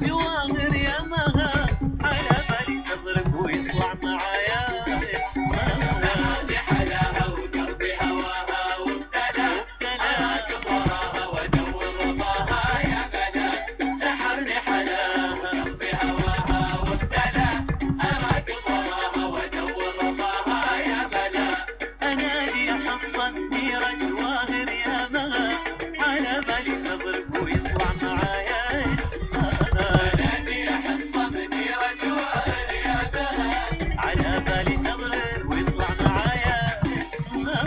جواهر يا مها، على بالي تضرب ويطلع معايا اسمها. سحرني حلاها وقلبي هواها وابتلى، أراقب وراها وادور رضاها يا بلا. سحرني حلاها وقلبي هواها وابتلى، أراقب وراها وادور رضاها يا بلا. انادي احصن نير جواهر يا مها، على بالي تضرب ويطلع معايا اسمها. أنادي أحص منير جواهر يا بها، على بالي تضرب ويطلع معايا اسمها.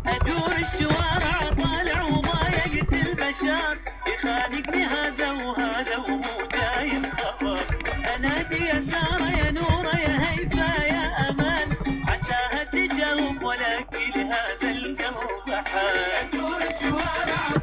أدور الشوارع طالع وضايقت البشر، يخانقني هذا وهذا ومو جايب خبر. أنادي يا سارة يا نورة يا هيفا يا أمان، عساها تجاوب ولكن هذا القلب حال. أدور الشوارع